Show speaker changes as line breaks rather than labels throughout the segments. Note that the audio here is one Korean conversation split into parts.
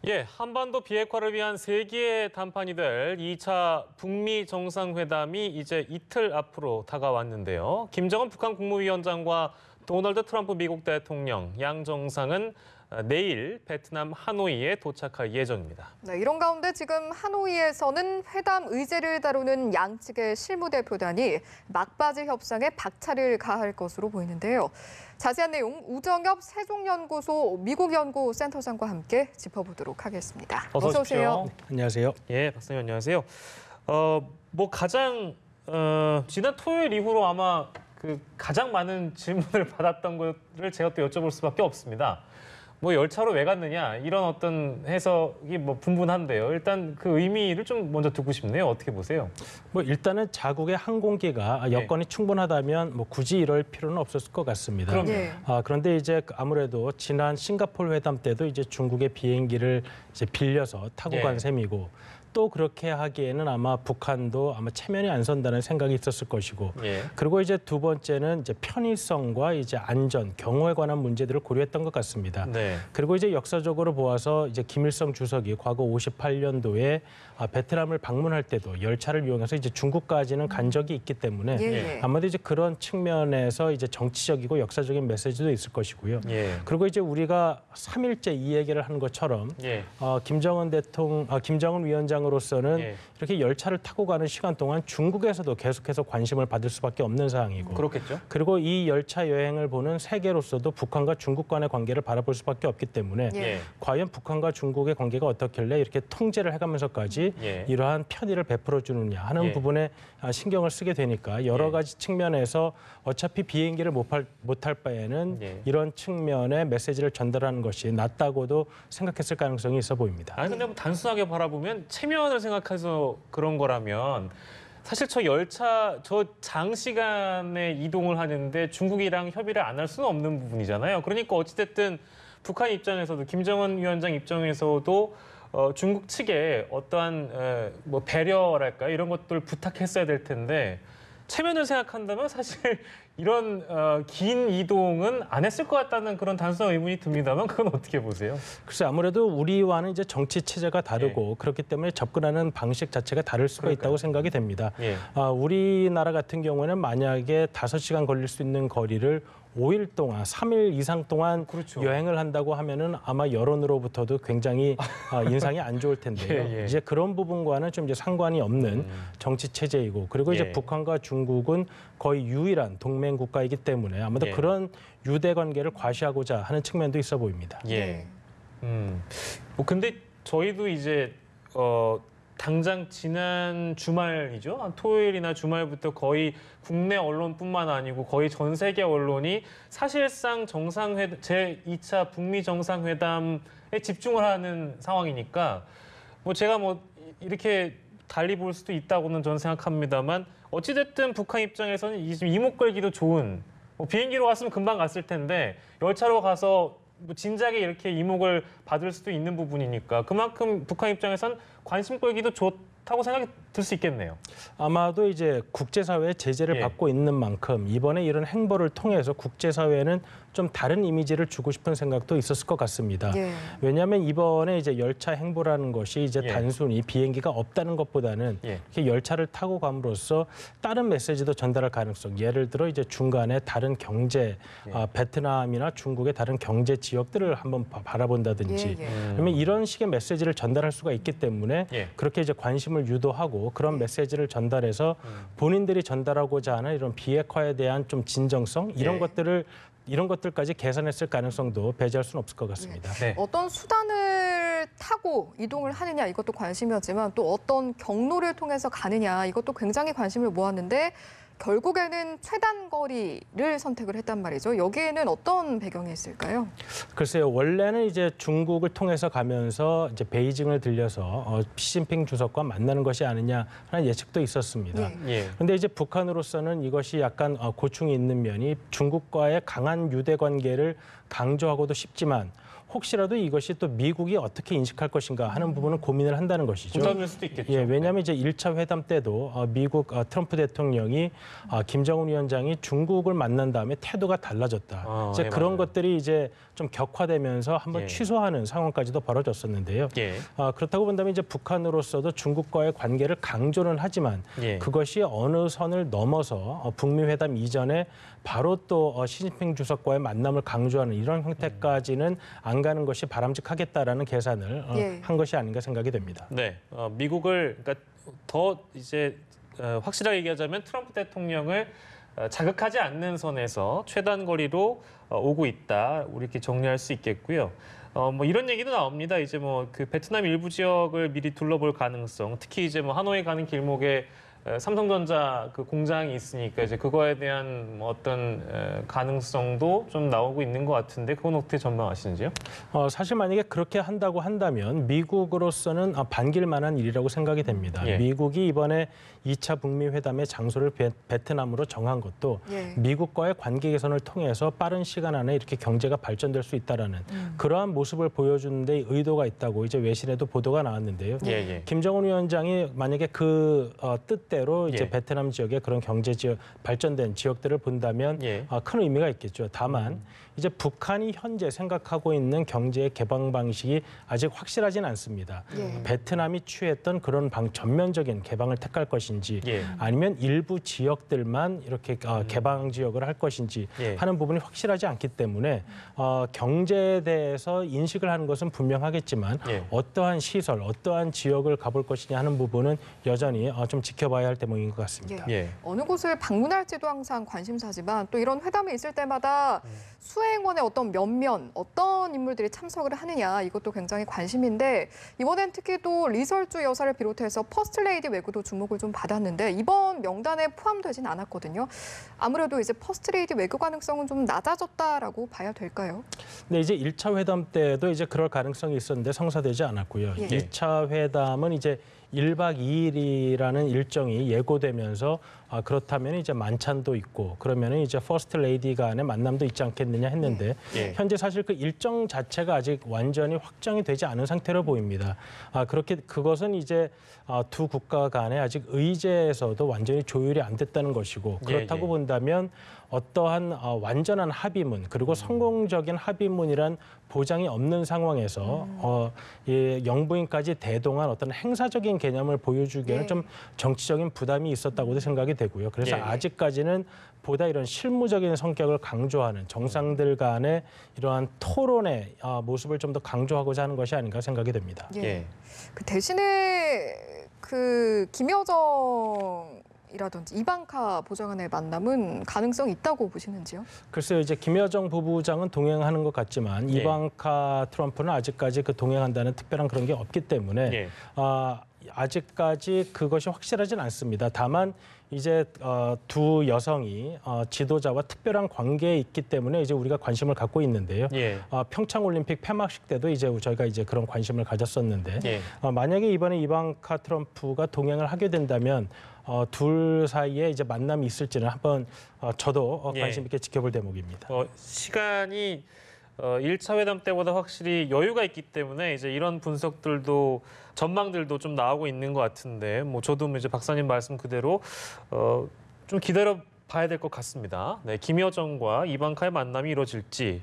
예, 한반도 비핵화를 위한 세계의 담판이 될 2차 북미 정상회담이 이제 이틀 앞으로 다가왔는데요. 김정은 북한 국무위원장과 도널드 트럼프 미국 대통령 양 정상은 내일 베트남 하노이에 도착할 예정입니다.
네, 이런 가운데 지금 하노이에서는 회담 의제를 다루는 양측의 실무대표단이 막바지 협상에 박차를 가할 것으로 보이는데요. 자세한 내용 우정엽 세종연구소 미국연구센터장과 함께 짚어보도록 하겠습니다.
어서 오세요.
안녕하세요.
예, 박사님 안녕하세요. 가장 지난 토요일 이후로 아마 가장 많은 질문을 받았던 거를 제가 또 여쭤볼 수밖에 없습니다. 열차로 왜 갔느냐 이런 어떤 해석이 분분한데요. 일단 그 의미를 좀 먼저 듣고 싶네요. 어떻게 보세요?
일단은 자국의 항공기가 여건이 충분하다면 굳이 이럴 필요는 없었을 것 같습니다. 그런데 이제 아무래도 지난 싱가포르 회담 때도 이제 중국의 비행기를 이제 빌려서 타고 간 셈이고 또 그렇게 하기에는 아마 북한도 아마 체면이 안 선다는 생각이 있었을 것이고 그리고 이제 두 번째는 이제 편의성과 이제 안전, 경호에 관한 문제들을 고려했던 것 같습니다. 그리고 이제 역사적으로 보아서 이제 김일성 주석이 과거 58년도에 베트남을 방문할 때도 열차를 이용해서 이제 중국까지는 간 적이 있기 때문에 아마도 이제 그런 측면에서 이제 정치적이고 역사적인 메시지도 있을 것이고요. 그리고 이제 우리가 3일째 이 얘기를 하는 것처럼 김정은 위원장으로서는 이렇게 열차를 타고 가는 시간 동안 중국에서도 계속해서 관심을 받을 수밖에 없는 상황이고
그렇겠죠.
그리고 이 열차 여행을 보는 세계로서도 북한과 중국 간의 관계를 바라볼 수밖에 없기 때문에 과연 북한과 중국의 관계가 어떻길래 이렇게 통제를 해가면서까지 이러한 편의를 베풀어 주느냐 하는 부분에 신경을 쓰게 되니까 여러 가지 측면에서 어차피 비행기를 못 탈 바에는 이런 측면의 메시지를 전달하는 것이 낫다고도 생각했을 가능성이 있어 보입니다.
아니 근데 단순하게 바라보면 체면을 생각해서 그런 거라면 사실 저 장시간의 이동을 하는데 중국이랑 협의를 안 할 수는 없는 부분이잖아요. 그러니까 어찌됐든 북한 입장에서도 김정은 위원장 입장에서도 중국 측에 어떠한 배려랄까 이런 것들 부탁했어야 될 텐데 체면을 생각한다면 사실 이런 긴 이동은 안 했을 것 같다는 그런 단순한 의문이 듭니다만 그건 어떻게 보세요?
글쎄 아무래도 우리와는 이제 정치 체제가 다르고 그렇기 때문에 접근하는 방식 자체가 다를 수가 있다고 생각이 됩니다. 우리나라 같은 경우는 만약에 5시간 걸릴 수 있는 거리를 5일 동안, 3일 이상 동안 여행을 한다고 하면은 아마 여론으로부터도 굉장히 인상이 안 좋을 텐데요. 이제 그런 부분과는 좀 이제 상관이 없는 정치 체제이고 그리고 이제 북한과 중국은 거의 유일한 동맹 국가이기 때문에 아마도 그런 유대 관계를 과시하고자 하는 측면도 있어 보입니다.
근데 저희도 이제 당장 지난 주말이죠. 토요일이나 주말부터 거의 국내 언론뿐만 아니고 거의 전 세계 언론이 사실상 제2차 북미 정상회담에 집중을 하는 상황이니까 제가 이렇게 달리 볼 수도 있다고는 저는 생각합니다만 어찌됐든 북한 입장에서는 이목 걸기도 좋은 비행기로 갔으면 금방 갔을 텐데 열차로 가서 진작에 이렇게 이목을 받을 수도 있는 부분이니까 그만큼 북한 입장에선 관심 끌기도 좋다고 생각이 들 수 있겠네요.
아마도 이제 국제사회의 제재를 받고 있는 만큼 이번에 이런 행보를 통해서 국제사회는 좀 다른 이미지를 주고 싶은 생각도 있었을 것 같습니다. 왜냐하면 이번에 이제 열차 행보라는 것이 이제 단순히 비행기가 없다는 것보다는 이렇게 열차를 타고 감으로써 다른 메시지도 전달할 가능성. 예를 들어 이제 중간에 다른 경제, 베트남이나 중국의 다른 경제 지역들을 한번 바라본다든지, 그러면 이런 식의 메시지를 전달할 수가 있기 때문에 그렇게 이제 관심을 유도하고 그런 메시지를 전달해서 본인들이 전달하고자 하는 이런 비핵화에 대한 좀 진정성 이런 것들까지 계산했을 가능성도 배제할 수는 없을 것 같습니다.
어떤 수단을 타고 이동을 하느냐 이것도 관심이었지만 또 어떤 경로를 통해서 가느냐 이것도 굉장히 관심을 모았는데 결국에는 최단 거리를 선택을 했단 말이죠. 여기에는 어떤 배경이 있을까요? 글쎄요.
원래는 이제 중국을 통해서 가면서 이제 베이징을 들려서 시진핑 주석과 만나는 것이 아니냐 하는 예측도 있었습니다. 그런데 이제 북한으로서는 이것이 약간 고충이 있는 면이 중국과의 강한 유대 관계를 강조하고도 싶지만 혹시라도 이것이 또 미국이 어떻게 인식할 것인가 하는 부분은 고민을 한다는 것이죠.
부담일 수도 있겠죠.
예, 왜냐하면 이제 1차 회담 때도 미국 트럼프 대통령이 김정은 위원장이 중국을 만난 다음에 태도가 달라졌다. 이제
네,
그런
맞아요.
것들이 이제 좀 격화되면서 한번
예.
취소하는 상황까지도 벌어졌었는데요.
예.
그렇다고 본다면 이제 북한으로서도 중국과의 관계를 강조는 하지만
예.
그것이 어느 선을 넘어서 북미 회담 이전에 바로 또 시진핑 주석과의 만남을 강조하는 이런 형태까지는 안 가는 것이 바람직하겠다라는 계산을
예.
한 것이 아닌가 생각이 됩니다.
네, 미국을 그러니까 더 이제 확실하게 얘기하자면 트럼프 대통령을 자극하지 않는 선에서 최단 거리로 오고 있다. 우리 이렇게 정리할 수 있겠고요. 뭐 이런 얘기도 나옵니다. 이제 뭐 그 베트남 일부 지역을 미리 둘러볼 가능성, 특히 이제 뭐 하노이 가는 길목에 삼성전자 그 공장이 있으니까 이제 그거에 대한 뭐 어떤 가능성도 좀 나오고 있는 것 같은데 그건 어떻게 전망하시는지요?
사실 만약에 그렇게 한다고 한다면 미국으로서는 반길 만한 일이라고 생각이 됩니다.
예.
미국이 이번에 2차 북미 회담의 장소를 베트남으로 정한 것도
예.
미국과의 관계 개선을 통해서 빠른 시간 안에 이렇게 경제가 발전될 수 있다라는 그러한 모습을 보여주는 데 의도가 있다고 이제 외신에도 보도가 나왔는데요.
예.
김정은 위원장이 만약에 그 뜻대로 이제
예.
베트남 지역의 그런 경제 지역 발전된 지역들을 본다면
예.
큰 의미가 있겠죠. 다만 이제 북한이 현재 생각하고 있는 경제 개방 방식이 아직 확실하진 않습니다.
예.
베트남이 취했던 그런 전면적인 개방을 택할 것인지
예.
아니면 일부 지역들만 이렇게 개방 지역을 할 것인지
예.
하는 부분이 확실하지 않기 때문에 경제에 대해서 인식을 하는 것은 분명하겠지만
예.
어떠한 시설, 어떠한 지역을 가볼 것이냐 하는 부분은 여전히 좀 지켜봐야 할 대목인 것 같습니다.
예.
어느 곳을 방문할지도 항상 관심사지만 또 이런 회담이 있을 때마다 수행원의 어떤 면면, 어떤 인물들이 참석을 하느냐 이것도 굉장히 관심인데 이번엔 특히 또 리설주 여사를 비롯해서 퍼스트레이디 외구도 주목을 좀 받았는데 이번 명단에 포함되진 않았거든요. 아무래도 이제 퍼스트레이디 외교 가능성은 좀 낮아졌다라고 봐야 될까요?
네, 이제 1차 회담 때도 이제 그럴 가능성이 있었는데 성사되지 않았고요.
예.
2차 회담은 이제 1박 2일이라는 일정이 예고되면서 그렇다면 이제 만찬도 있고 그러면 이제 퍼스트 레이디 간의 만남도 있지 않겠느냐 했는데
예.
현재 사실 그 일정 자체가 아직 완전히 확정이 되지 않은 상태로 보입니다. 그렇게 그것은 이제 두 국가 간에 아직 의제에서도 완전히 조율이 안 됐다는 것이고 그렇다고
예.
본다면 어떠한 완전한 합의문 그리고 성공적인 합의문이란 보장이 없는 상황에서 영부인까지 대동한 어떤 행사적인 개념을 보여주기에는
예.
좀 정치적인 부담이 있었다고도 생각이 되고요. 그래서
예.
아직까지는 보다 이런 실무적인 성격을 강조하는 정상들 간의 이러한 토론의 모습을 좀 더 강조하고자 하는 것이 아닌가 생각이 됩니다.
예.
그 대신에 그 김여정이라든지 이방카 보좌관의 만남은 가능성이 있다고 보시는지요?
글쎄요, 이제 김여정 부부장은 동행하는 것 같지만
예.
이방카 트럼프는 아직까지 그 동행한다는 특별한 그런 게 없기 때문에
예.
아직까지 그것이 확실하진 않습니다. 다만 이제 두 여성이 지도자와 특별한 관계에 있기 때문에 이제 우리가 관심을 갖고 있는데요.
예.
평창 올림픽 폐막식 때도 이제 저희가 이제 그런 관심을 가졌었는데
예.
만약에 이번에 이방카 트럼프가 동행을 하게 된다면 둘 사이에 이제 만남이 있을지는 한번 저도 관심 있게 지켜볼 대목입니다.
시간이 1차 회담 때보다 확실히 여유가 있기 때문에 이제 이런 분석들도 전망들도 좀 나오고 있는 것 같은데 뭐 저도 이제 박사님 말씀 그대로 좀 기다려 봐야 될 것 같습니다. 네, 김여정과 이방카의 만남이 이루어질지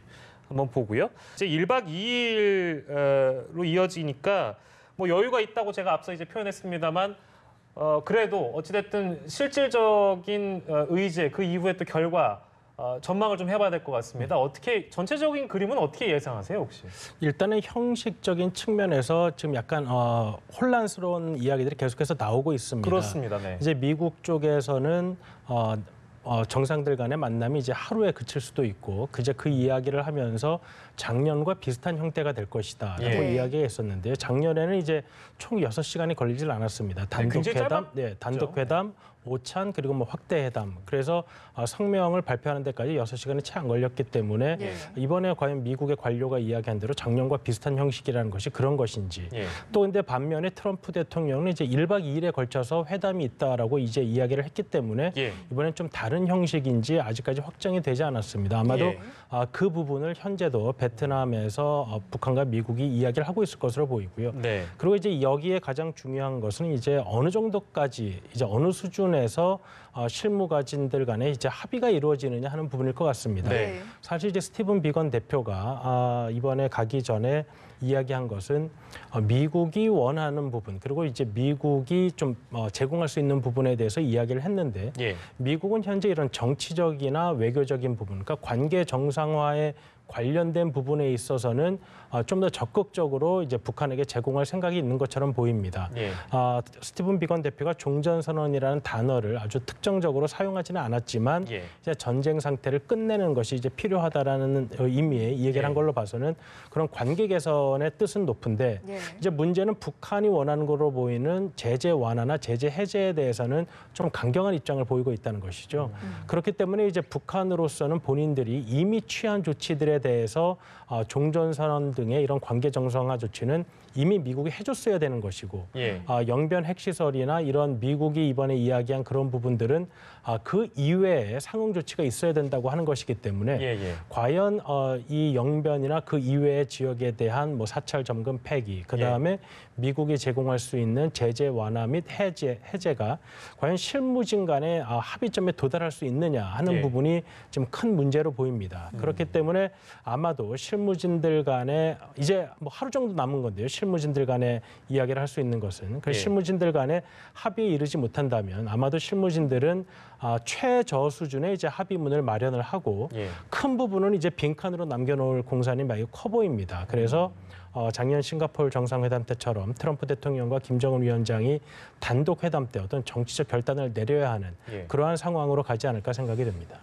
한번 보고요. 이제 1박 2일로 이어지니까 뭐 여유가 있다고 제가 앞서 이제 표현했습니다만 그래도 어찌됐든 실질적인 의제 그 이후에 또 결과 전망을 좀 해봐야 될 것 같습니다. 어떻게 전체적인 그림은 어떻게 예상하세요, 혹시?
일단은 형식적인 측면에서 지금 약간 혼란스러운 이야기들이 계속해서 나오고 있습니다.
그렇습니다. 네.
이제 미국 쪽에서는 정상들 간의 만남이 이제 하루에 그칠 수도 있고 이제 그 이야기를 하면서 작년과 비슷한 형태가 될 것이다라고
예.
이야기했었는데요. 작년에는 이제 총 6시간이 걸리질 않았습니다. 단독 회담, 오찬 그리고 뭐 확대 회담. 그래서 성명을 발표하는 데까지 6시간이 채 안 걸렸기 때문에
예.
이번에 과연 미국의 관료가 이야기한 대로 작년과 비슷한 형식이라는 것이 그런 것인지.
예.
또 근데 반면에 트럼프 대통령은 이제 1박 2일에 걸쳐서 회담이 있다라고 이제 이야기를 했기 때문에
예.
이번엔 좀 다른 다른 형식인지 아직까지 확정이 되지 않았습니다. 아마도
예.
그 부분을 현재도 베트남에서 북한과 미국이 이야기를 하고 있을 것으로 보이고요.
네.
그리고 이제 여기에 가장 중요한 것은 이제 어느 정도까지 이제 어느 수준에서 실무가진들 간에 이제 합의가 이루어지느냐 하는 부분일 것 같습니다.
네.
사실 이제 스티븐 비건 대표가 이번에 가기 전에 이야기한 것은 미국이 원하는 부분 그리고 이제 미국이 좀 제공할 수 있는 부분에 대해서 이야기를 했는데
예.
미국은 현재 이런 정치적이나 외교적인 부분, 그러니까 관계 정상화에 관련된 부분에 있어서는 좀 더 적극적으로 이제 북한에게 제공할 생각이 있는 것처럼 보입니다.
예.
스티븐 비건 대표가 종전선언이라는 단어를 아주 특정적으로 사용하지는 않았지만
예.
이제 전쟁 상태를 끝내는 것이 이제 필요하다라는 의미의 얘기를 한 걸로 봐서는 그런 관계 개선의 뜻은 높은데
예.
이제 문제는 북한이 원하는 것으로 보이는 제재 완화나 제재 해제에 대해서는 좀 강경한 입장을 보이고 있다는 것이죠. 그렇기 때문에 이제 북한으로서는 본인들이 이미 취한 조치들에 대해서 종전선언 등의 이런 관계 정상화 조치는 이미 미국이 해줬어야 되는 것이고
예.
영변 핵시설이나 이런 미국이 이번에 이야기한 그런 부분들은 그 이외에 상응 조치가 있어야 된다고 하는 것이기 때문에
예.
과연 이 영변이나 그 이외의 지역에 대한 뭐 사찰 점검 폐기, 그다음에 미국이 제공할 수 있는 제재 완화 및 해제가 과연 실무진 간의 합의점에 도달할 수 있느냐 하는 부분이 좀 큰 문제로 보입니다. 그렇기 때문에 아마도 실무진들 간에 이제 뭐 하루 정도 남은 건데요. 실무진들 간에 이야기를 할 수 있는 것은 그 실무진들 간에 합의에 이르지 못한다면 아마도 실무진들은 최저 수준의 이제 합의문을 마련을 하고 큰 부분은 이제 빈칸으로 남겨놓을 공산이 매우 커 보입니다. 그래서 작년 싱가포르 정상회담 때처럼 트럼프 대통령과 김정은 위원장이 단독 회담 때 어떤 정치적 결단을 내려야 하는 그러한 상황으로 가지 않을까 생각이 됩니다.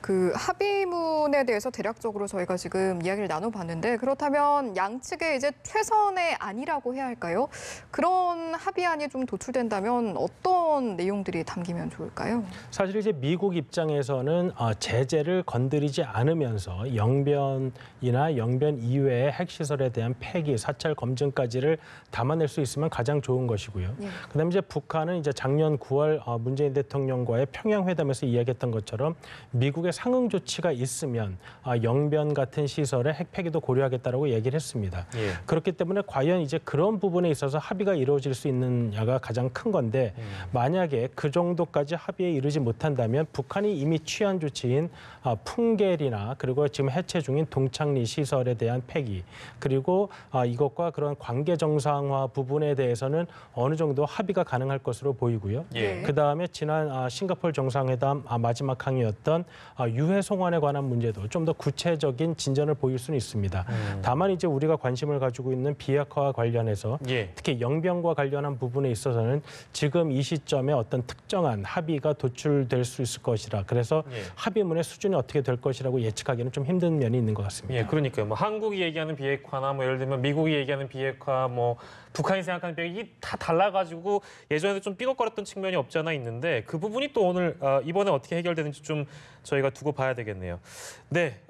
그 합의문에 대해서 대략적으로 저희가 지금 이야기를 나눠봤는데 그렇다면 양측의 이제 최선의 안이라고 해야 할까요? 그런 합의안이 좀 도출된다면 어떤 내용들이 담기면 좋을까요?
사실 이제 미국 입장에서는 제재를 건드리지 않으면서 영변이나 영변 이외의 핵시설에 대한 폐기, 사찰 검증까지를 담아낼 수 있으면 가장 좋은 것이고요. 그다음에 이제 북한은 이제 작년 9월 문재인 대통령과의 평양 회담에서 이야기했던 것처럼 미국의 상응 조치가 있으면 영변 같은 시설의 핵 폐기도 고려하겠다라고 얘기를 했습니다. 그렇기 때문에 과연 이제 그런 부분에 있어서 합의가 이루어질 수 있느냐가 가장 큰 건데 만약에 그 정도까지 합의에 이르지 못한다면 북한이 이미 취한 조치인 풍계리나 그리고 지금 해체 중인 동창리 시설에 대한 폐기 그리고 이것과 그런 관계 정상화 부분에 대해서는 어느 정도 합의가 가능할 것으로 보이고요. 그다음에 지난 싱가포르 정상회담 마지막 항의였던 유해 송환에 관한 문제도 좀 더 구체적인 진전을 보일 수는 있습니다. 다만 이제 우리가 관심을 가지고 있는 비핵화와 관련해서 특히 영변과 관련한 부분에 있어서는 지금 이 시점에 어떤 특정한 합의가 도출될 수 있을 것이라 그래서 합의문의 수준이 어떻게 될 것이라고 예측하기는 좀 힘든 면이 있는 것 같습니다.
그러니까요. 뭐 한국이 얘기하는 비핵화나 뭐 예를 들면 미국이 얘기하는 비핵화, 뭐 북한이 생각하는 비핵화 이게 다 달라가지고 예전에도 좀 삐걱거렸던 측면이 없지 않아 있는데 그 부분이 또 오늘 이번에 어떻게 해결되는지 좀 저희가 두고 봐야 되겠네요. 네,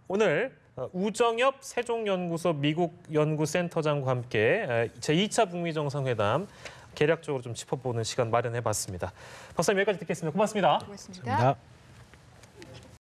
오늘 우정엽 세종연구소 미국 연구센터장과 함께 제2차 북미 정상회담 개략적으로 좀 짚어보는 시간 마련해봤습니다. 박사님 여기까지 듣겠습니다. 고맙습니다.
고맙습니다.
감사합니다.